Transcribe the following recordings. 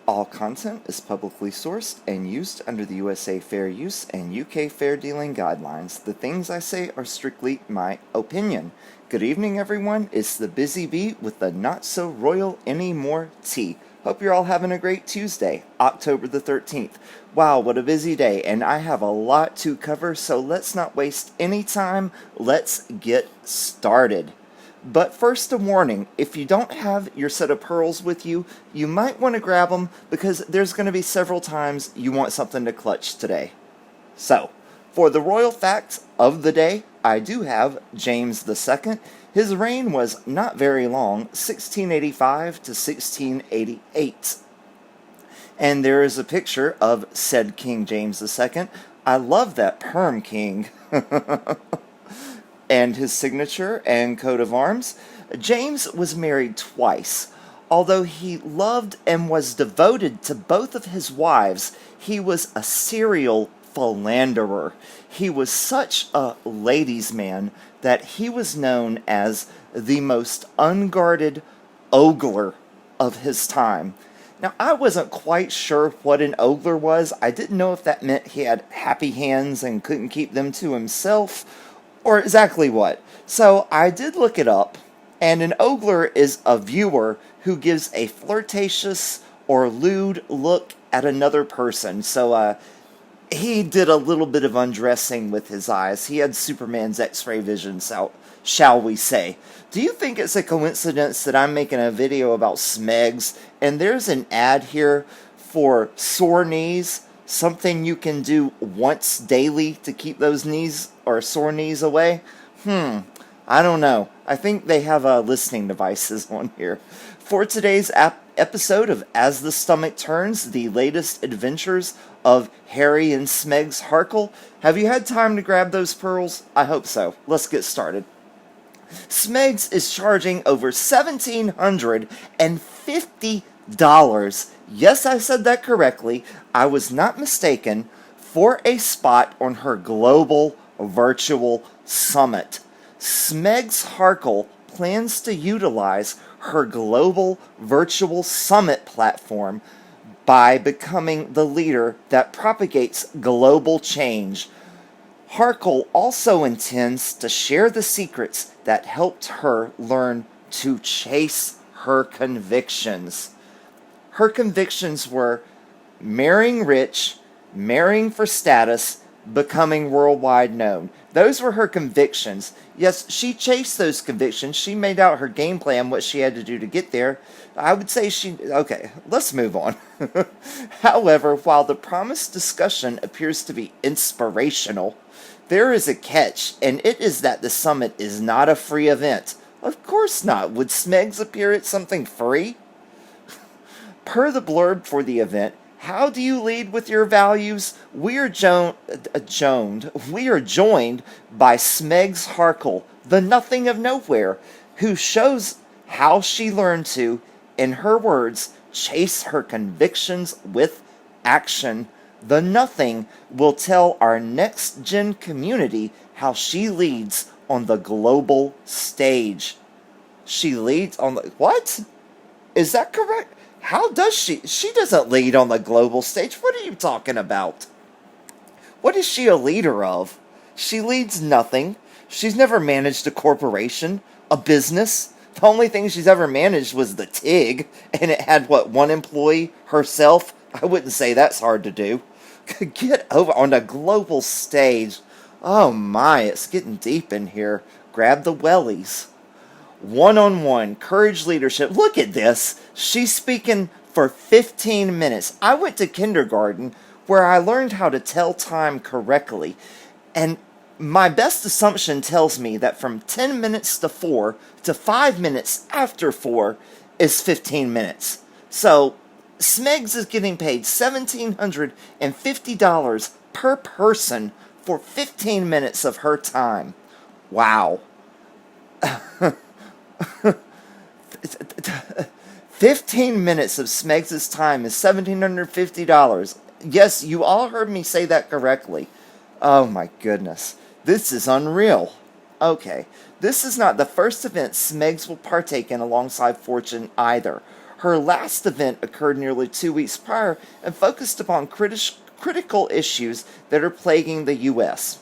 All content is publicly sourced and used under the USA Fair Use and UK Fair Dealing Guidelines. The things I say are strictly my opinion. Good evening, everyone. It's the Bizzy Bee with the Not So Royal Anymore tea. Hope you're all having a great Tuesday, October the 13th. Wow, what a busy day, and I have a lot to cover, so let's not waste any time. Let's get started. But first, a warning, if you don't have your set of pearls with you, you might want to grab them because there's going to be several times you want something to clutch today. So, for the royal facts of the day, I do have James II. His reign was not very long, 1685 to 1688. And there is a picture of said King James II. I love that perm king. And his signature and coat of arms. James was married twice. Although he loved and was devoted to both of his wives, he was a serial philanderer. He was such a ladies' man that he was known as the most unguarded ogler of his time. Now, I wasn't quite sure what an ogler was. I didn't know if that meant he had happy hands and couldn't keep them to himself, or exactly what. So I did look it up, and an ogler is a viewer who gives a flirtatious or lewd look at another person. So he did a little bit of undressing with his eyes. He had Superman's X-ray vision, so, shall we say. Do you think it's a coincidence that I'm making a video about Smegs, and there's an ad here for sore knees? Something you can do once daily to keep those knees or sore knees away? I don't know. I think they have listening devices on here. For today's episode of As the Stomach Turns, the latest adventures of Harry and Smegs Harkle, have you had time to grab those pearls? I hope so. Let's get started. Smegs is charging over $1,750. Yes, I said that correctly. I was not mistaken, for a spot on her global virtual summit. Smegs Harkle plans to utilize her global virtual summit platform by becoming the leader that propagates global change. Harkle also intends to share the secrets that helped her learn to chase her convictions. Her convictions were marrying rich, marrying for status, becoming worldwide known. Those were her convictions. Yes, she chased those convictions. She made out her game plan, what she had to do to get there. I would say okay, let's move on. However, while the promised discussion appears to be inspirational, there is a catch, and it is that the summit is not a free event. Of course not. Would Smegs appear at something free? Per the blurb for the event, how do you lead with your values? We are joined by Smegs Harkle, the nothing of nowhere, who shows how she learned to, in her words, chase her convictions with action. The nothing will tell our next gen community how she leads on the global stage. She leads on the... What? Is that correct? How does she? She doesn't lead on the global stage. What are you talking about? What is she a leader of? She leads nothing. She's never managed a corporation, a business. The only thing she's ever managed was the TIG, and it had, one employee, herself? I wouldn't say that's hard to do. Get over on the global stage. Oh my, it's getting deep in here. Grab the wellies. One-on-one, courage, leadership. Look at this. She's speaking for 15 minutes. I went to kindergarten where I learned how to tell time correctly. And my best assumption tells me that from 10 minutes to 4 to 5 minutes after 4 is 15 minutes. So, Smegs is getting paid $1,750 per person for 15 minutes of her time. Wow. 15 minutes of Smegs' time is $1,750. Yes, you all heard me say that correctly. Oh my goodness. This is unreal. Okay, this is not the first event Smegs will partake in alongside Fortune either. Her last event occurred nearly 2 weeks prior and focused upon critical issues that are plaguing the U.S.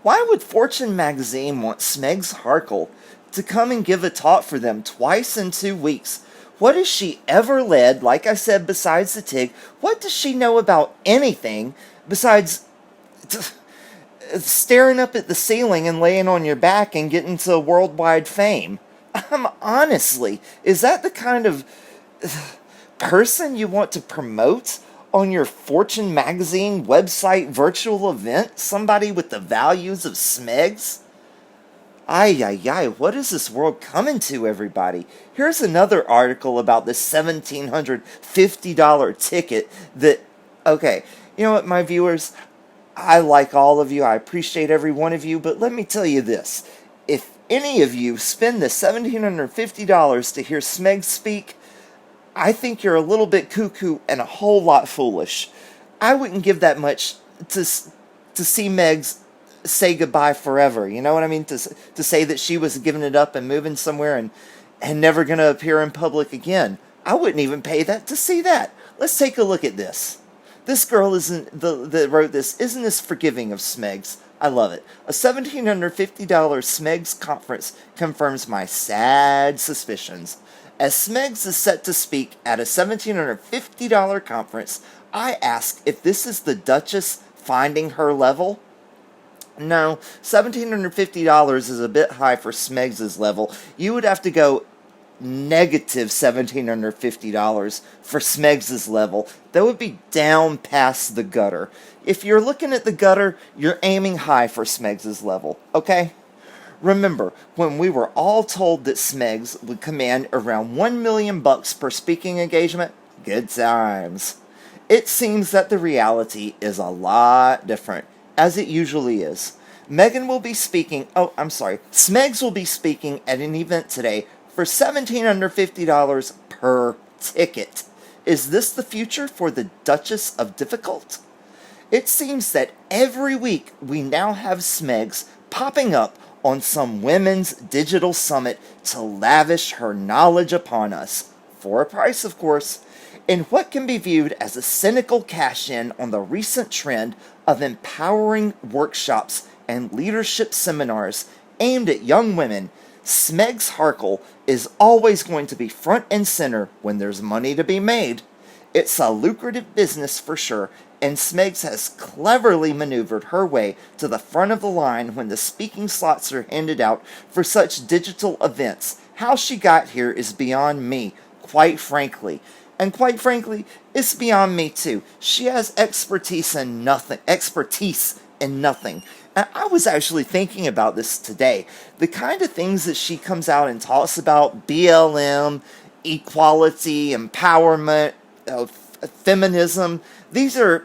Why would Fortune magazine want Smegs Harkle to come and give a talk for them twice in 2 weeks? What has she ever led, like I said, besides the TIG? What does she know about anything besides staring up at the ceiling and laying on your back and getting to worldwide fame? Honestly, is that the kind of person you want to promote on your Fortune magazine website virtual event? Somebody with the values of Smegs? Ay, ay, ay, what is this world coming to, everybody? Here's another article about this $1,750 ticket that, okay, you know what, my viewers, I like all of you, I appreciate every one of you, but let me tell you this. If any of you spend the $1,750 to hear Smegs speak, I think you're a little bit cuckoo and a whole lot foolish. I wouldn't give that much to see Megs say goodbye forever. You know what I mean? To say that she was giving it up and moving somewhere and never going to appear in public again. I wouldn't even pay that to see that. Let's take a look at this. This girl that wrote this, isn't this forgiving of Smegs? I love it. A $1,750 Smegs conference confirms my sad suspicions. As Smegs is set to speak at a $1,750 conference, I ask if this is the Duchess finding her level? No, $1,750 is a bit high for Smegs' level. You would have to go negative $1,750 for Smegs' level. That would be down past the gutter. If you're looking at the gutter, you're aiming high for Smegs' level, okay? Remember, when we were all told that Smegs would command around $1 million per speaking engagement, good times. It seems that the reality is a lot different, as it usually is. Smegs will be speaking at an event today for $1,750 per ticket. Is this the future for the Duchess of Difficult? It seems that every week we now have Smegs popping up on some women's digital summit to lavish her knowledge upon us, for a price of course, in what can be viewed as a cynical cash-in on the recent trend of empowering workshops and leadership seminars aimed at young women. Smegs Harkle is always going to be front and center when there's money to be made. It's a lucrative business for sure, and Smegs has cleverly maneuvered her way to the front of the line when the speaking slots are handed out for such digital events. How she got here is beyond me, quite frankly. And quite frankly, it's beyond me too. She has expertise in nothing. And I was actually thinking about this today. The kind of things that she comes out and talks about, BLM, equality, empowerment, feminism, these are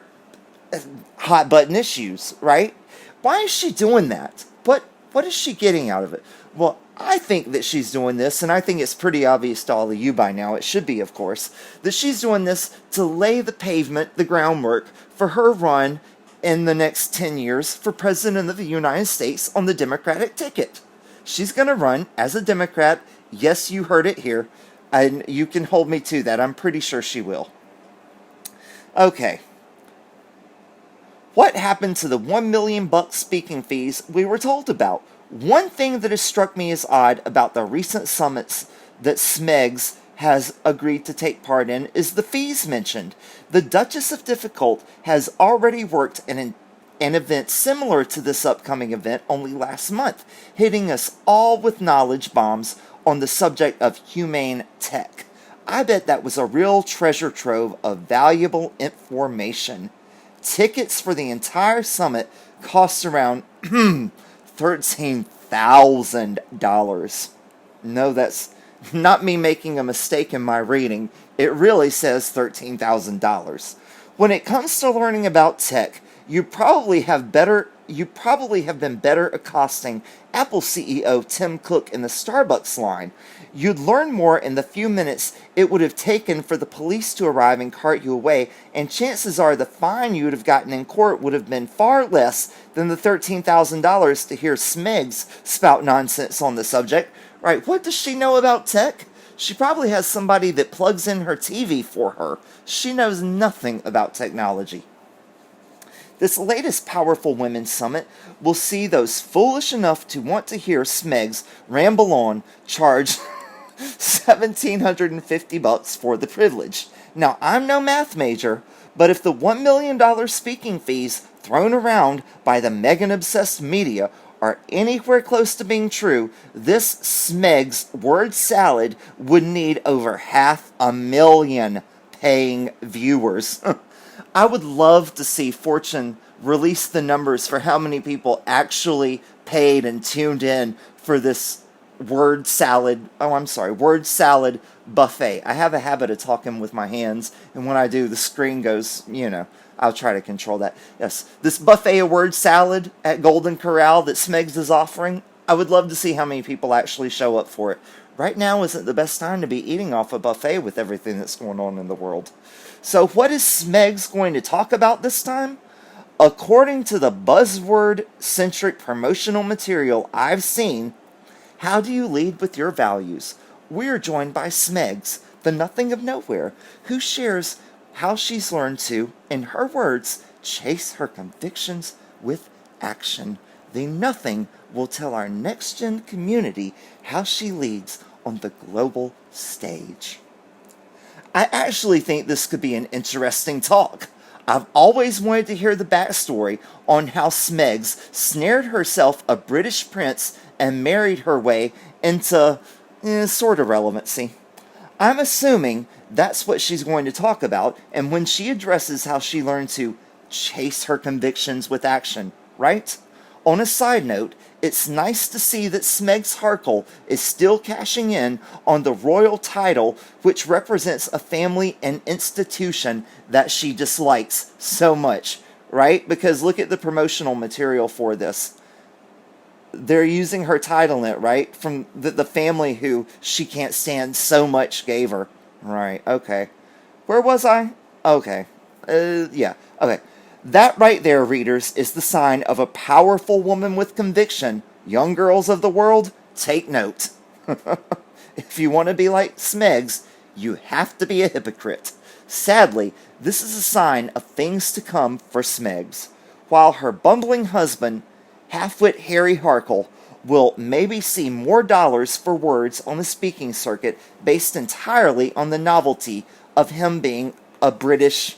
hot button issues, right? Why is she doing that? What is she getting out of it? Well, I think that she's doing this, and I think it's pretty obvious to all of you by now, it should be, of course, that she's doing this to lay the pavement, the groundwork, for her run in the next 10 years for President of the United States on the Democratic ticket. She's going to run as a Democrat. Yes, you heard it here, and you can hold me to that. I'm pretty sure she will. Okay. What happened to the $1 million speaking fees we were told about? One thing that has struck me as odd about the recent summits that Smegs has agreed to take part in is the fees mentioned. The Duchess of Difficult has already worked in an event similar to this upcoming event only last month, hitting us all with knowledge bombs on the subject of humane tech. I bet that was a real treasure trove of valuable information. Tickets for the entire summit cost around $13,000. No, that's not me making a mistake in my reading. It really says $13,000. When it comes to learning about tech, you probably have been better accosting Apple CEO Tim Cook in the Starbucks line. You'd learn more in the few minutes it would have taken for the police to arrive and cart you away, and chances are the fine you would have gotten in court would have been far less than the $13,000 to hear Smegs spout nonsense on the subject. Right, what does she know about tech? She probably has somebody that plugs in her TV for her. She knows nothing about technology. This latest Powerful Women's Summit will see those foolish enough to want to hear Smegs ramble on charge $1,750 for the privilege. Now, I'm no math major, but if the $1 million speaking fees thrown around by the Meghan-obsessed media are anywhere close to being true, this Smegs word salad would need over 500,000 paying viewers. I would love to see Fortune release the numbers for how many people actually paid and tuned in for this word salad buffet. I have a habit of talking with my hands, and when I do, the screen goes, I'll try to control that. Yes, this buffet of word salad at Golden Corral that Smegs is offering, I would love to see how many people actually show up for it. Right now isn't the best time to be eating off a buffet with everything that's going on in the world. So what is Smegs going to talk about this time? According to the buzzword-centric promotional material I've seen, how do you lead with your values? We're joined by Smegs, the nothing of nowhere, who shares how she's learned to, in her words, chase her convictions with action. The nothing will tell our next-gen community how she leads on the global stage. I actually think this could be an interesting talk. I've always wanted to hear the backstory on how Smegs snared herself a British prince and married her way into sort of relevancy. I'm assuming that's what she's going to talk about, and when she addresses how she learned to chase her convictions with action, right? On a side note, it's nice to see that Smegs Markle is still cashing in on the royal title, which represents a family and institution that she dislikes so much, right? Because look at the promotional material for this. They're using her title in it, right? From the family who she can't stand so much gave her. Right, okay. Where was I? Okay. Yeah, okay. That right there, readers, is the sign of a powerful woman with conviction. Young girls of the world, take note. If you want to be like Smegs, you have to be a hypocrite. Sadly, this is a sign of things to come for Smegs. While her bumbling husband, half-wit Harry Markle, will maybe see more dollars for words on the speaking circuit based entirely on the novelty of him being a British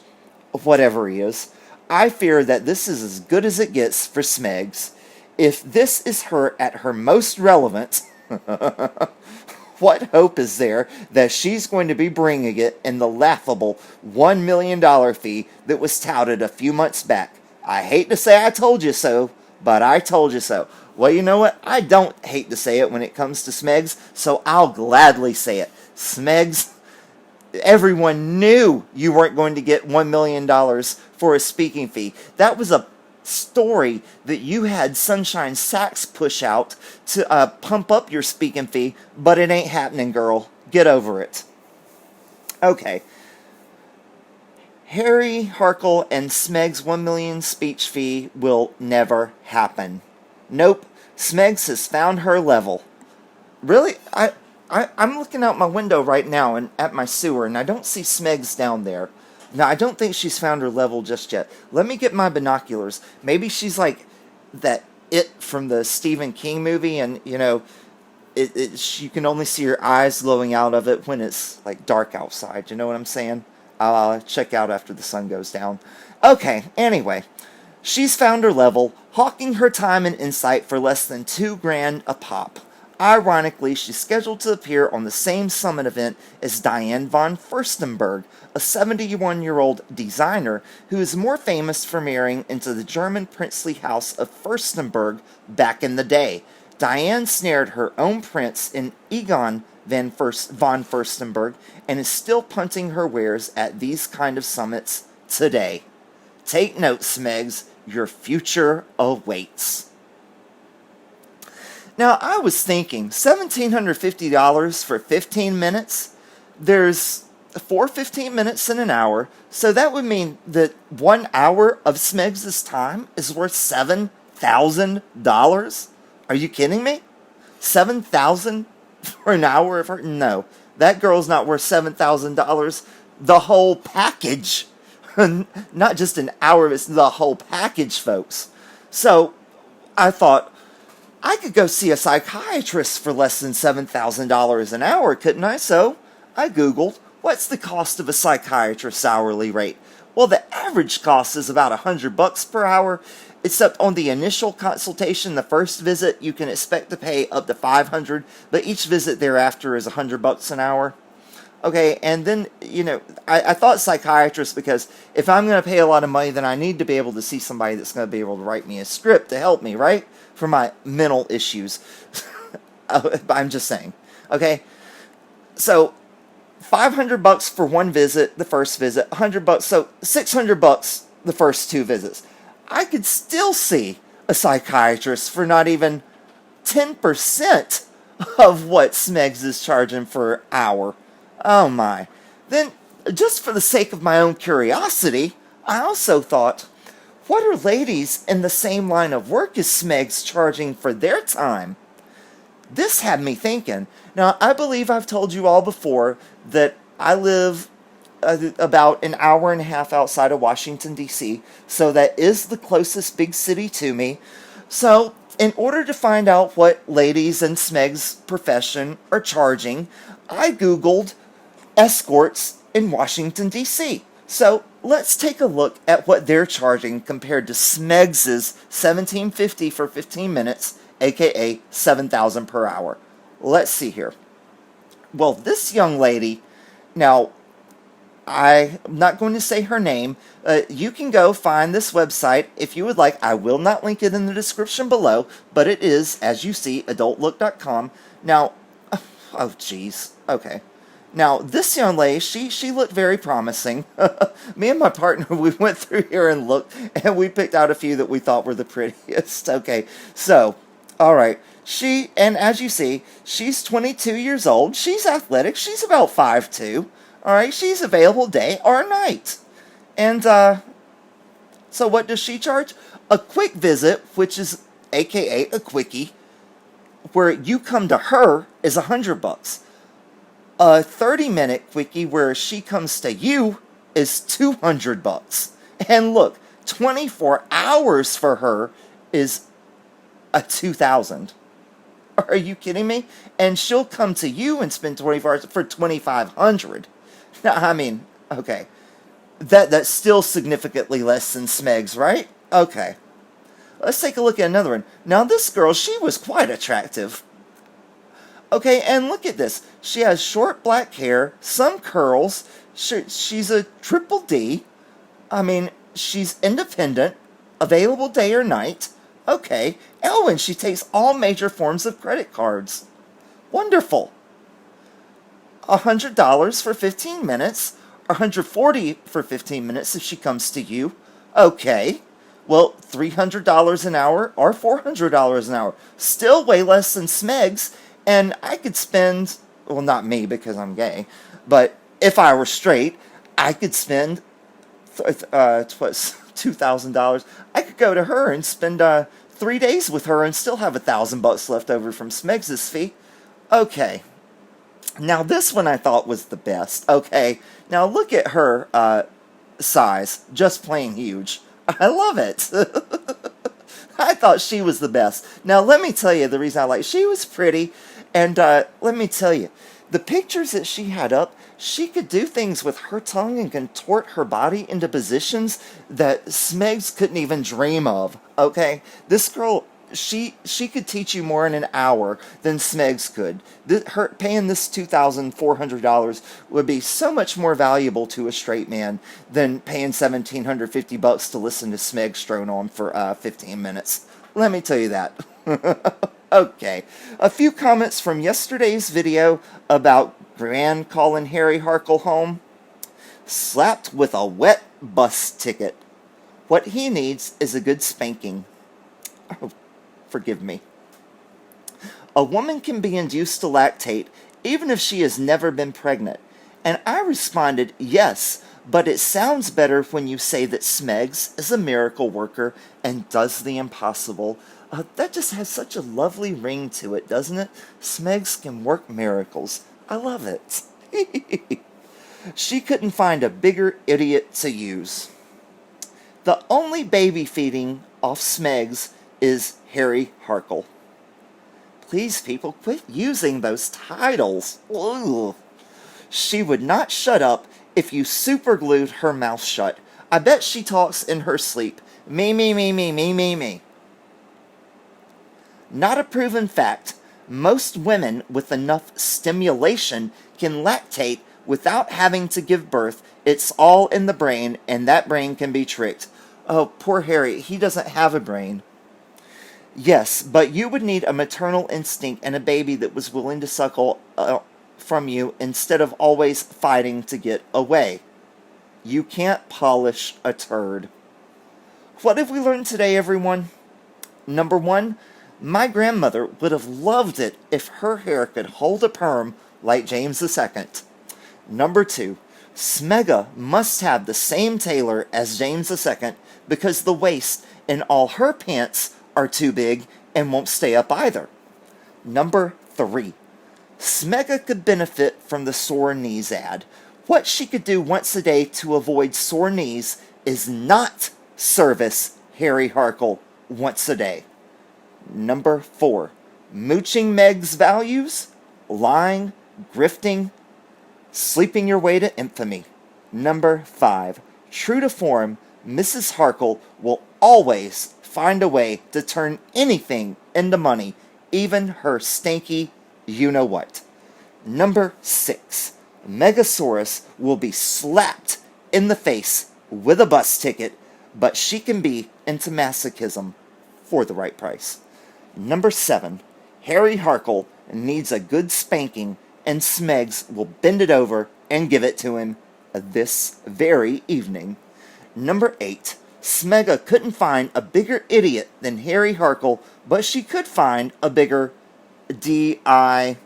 whatever he is. I fear that this is as good as it gets for Smegs. If this is her at her most relevant, what hope is there that she's going to be bringing it in the laughable $1 million fee that was touted a few months back? I hate to say I told you so, but I told you so. Well, you know what? I don't hate to say it when it comes to Smegs, so I'll gladly say it. Smegs, everyone knew you weren't going to get $1 million for a speaking fee. That was a story that you had Sunshine Sachs push out to pump up your speaking fee, but it ain't happening, girl. Get over it. Okay. Harry Markle and Smegs' $1 million speech fee will never happen. Nope. Smegs has found her level. Really? I'm looking out my window right now and at my sewer, and I don't see Smegs down there. Now, I don't think she's found her level just yet. Let me get my binoculars. Maybe she's like that It from the Stephen King movie, and, you can only see her eyes glowing out of it when it's, like, dark outside. You know what I'm saying? I'll check out after the sun goes down. Okay, anyway. She's found her level, hawking her time and insight for less than $2,000 a pop. Ironically, she's scheduled to appear on the same summit event as Diane von Furstenberg, a 71-year-old designer who is more famous for marrying into the German princely house of Furstenberg back in the day. Diane snared her own prince in Egon von Furstenberg and is still punting her wares at these kind of summits today. Take note, Smegs, your future awaits. Now, I was thinking, $1,750 for 15 minutes? There's 4 15 minutes in an hour, so that would mean that 1 hour of Smegs' time is worth $7,000? Are you kidding me? $7,000 for an hour of her? No, that girl's not worth $7,000. The whole package. Not just an hour, it's the whole package, folks. So I thought, I could go see a psychiatrist for less than $7,000 an hour, couldn't I? So I Googled, what's the cost of a psychiatrist's hourly rate? Well, the average cost is about $100 per hour, except on the initial consultation, the first visit, you can expect to pay up to $500, but each visit thereafter is $100 an hour. Okay, and then, I thought psychiatrist because if I'm going to pay a lot of money, then I need to be able to see somebody that's going to be able to write me a script to help me, right? For my mental issues. I'm just saying. Okay, so $500 for one visit, the first visit, $100, so $600 the first two visits. I could still see a psychiatrist for not even 10% of what Smegs is charging for an hour. Oh my. Then, just for the sake of my own curiosity, I also thought, what are ladies in the same line of work as Smegs charging for their time? This had me thinking. Now, I believe I've told you all before that I live about an hour and a half outside of Washington, D.C., so that is the closest big city to me. So, in order to find out what ladies in Smegs' profession are charging, I Googled escorts in Washington, D.C. So, let's take a look at what they're charging compared to Smegs' $17.50 for 15 minutes, aka $7,000 per hour. Let's see here. Well, this young lady, now, I'm not going to say her name. You can go find this website if you would like. I will not link it in the description below, but it is, as you see, adultlook.com. Now, oh geez, okay. Now, this young lady, she looked very promising. Me and my partner, we went through here and looked, and we picked out a few that we thought were the prettiest. Okay, so, all right. And as you see, she's 22 years old. She's athletic. She's about 5'2". All right, she's available day or night. And, so what does she charge? A quick visit, which is aka a quickie, where you come to her, is $100. A 30-minute quickie where she comes to you is $200. And look, 24 hours for her is a $2,000. Are you kidding me? And she'll come to you and spend 24 hours for $2,500. Now, I mean, okay. That's still significantly less than Smegs, right? Okay. Let's take a look at another one. Now, this girl, she was quite attractive. Okay, and look at this. She has short black hair, some curls. She's a triple D. I mean, she's independent, available day or night. Okay. Oh, and she takes all major forms of credit cards. Wonderful. $100 for 15 minutes, or $140 for 15 minutes if she comes to you. Okay. Well, $300 an hour or $400 an hour. Still way less than Smegs. And I could spend, well, not me because I'm gay, but if I were straight, I could spend, $2,000. I could go to her and spend 3 days with her and still have $1,000 left over from Smegs' fee. Okay. Now, this one I thought was the best. Okay. Now, look at her size. Just plain huge. I love it. I thought she was the best. Now, let me tell you the reason I like. She was pretty, and let me tell you, the pictures that she had up, she could do things with her tongue and contort her body into positions that Smegs couldn't even dream of. Okay, this girl, she could teach you more in an hour than Smegs could. Her paying this $2,400 would be so much more valuable to a straight man than paying $1,750 to listen to Smegs drone on for 15 minutes. Let me tell you that. Okay, a few comments from yesterday's video about Gran calling Harry Harkle home. Slapped with a wet bus ticket. What he needs is a good spanking. Oh, forgive me. A woman can be induced to lactate even if she has never been pregnant. And I responded, yes, but it sounds better when you say that Smegs is a miracle worker and does the impossible. That just has such a lovely ring to it, doesn't it? Smegs can work miracles. I love it. She couldn't find a bigger idiot to use. The only baby feeding off Smegs is Harry Harkle. Please, people, quit using those titles. Ugh. She would not shut up if you superglued her mouth shut. I bet she talks in her sleep. Me, me, me, me, me, me, me. Not a proven fact, most women with enough stimulation can lactate without having to give birth. It's all in the brain, and that brain can be tricked. Oh, poor Harry, he doesn't have a brain. Yes, but you would need a maternal instinct and a baby that was willing to suckle from you instead of always fighting to get away. You can't polish a turd. What have we learned today, everyone? Number one, my grandmother would have loved it if her hair could hold a perm like James II. Number two, Smega must have the same tailor as James II because the waist in all her pants are too big and won't stay up either. Number three, Smega could benefit from the sore knees ad. What she could do once a day to avoid sore knees is not service Harry Harkle once a day. Number four, mooching Meg's values, lying, grifting, sleeping your way to infamy. Number five, true to form, Mrs. Harkle will always find a way to turn anything into money, even her stanky you-know-what. Number six, Megasaurus will be slapped in the face with a bus ticket, but she can be into masochism for the right price. Number seven, Harry Harkle needs a good spanking, and Smegs will bend it over and give it to him this very evening. Number eight, Smega couldn't find a bigger idiot than Harry Harkle, but she could find a bigger D.I.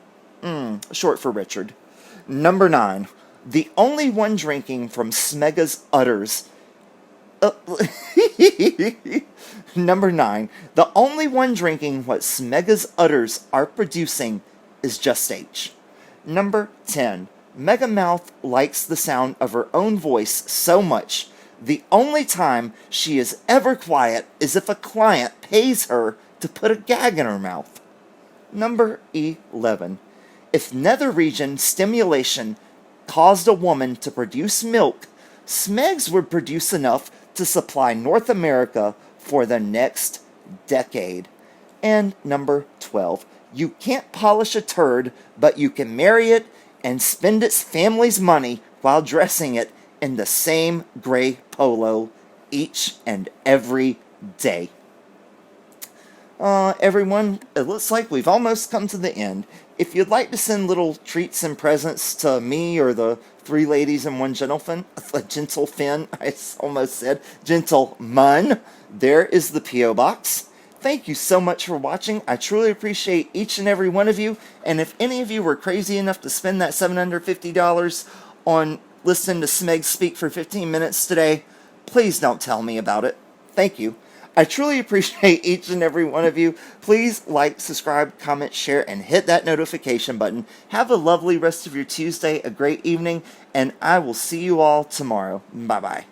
Short for Richard. Number nine, the only one drinking from Smega's udders. Number nine, the only one drinking what Smega's udders are producing is Just H. Number 10, Megamouth likes the sound of her own voice so much. The only time she is ever quiet is if a client pays her to put a gag in her mouth. Number 11, if nether region stimulation caused a woman to produce milk, Smegs would produce enough to supply North America for the next decade. And number 12, you can't polish a turd, but you can marry it and spend its family's money while dressing it in the same gray polo each and every day. Everyone, it looks like we've almost come to the end. If you'd like to send little treats and presents to me or the three ladies and one gentleman, I almost said, gentleman, there is the P.O. Box. Thank you so much for watching. I truly appreciate each and every one of you. And if any of you were crazy enough to spend that $750 on listening to Smegs speak for 15 minutes today, please don't tell me about it. Thank you. I truly appreciate each and every one of you. Please like, subscribe, comment, share, and hit that notification button. Have a lovely rest of your Tuesday, a great evening, and I will see you all tomorrow. Bye-bye.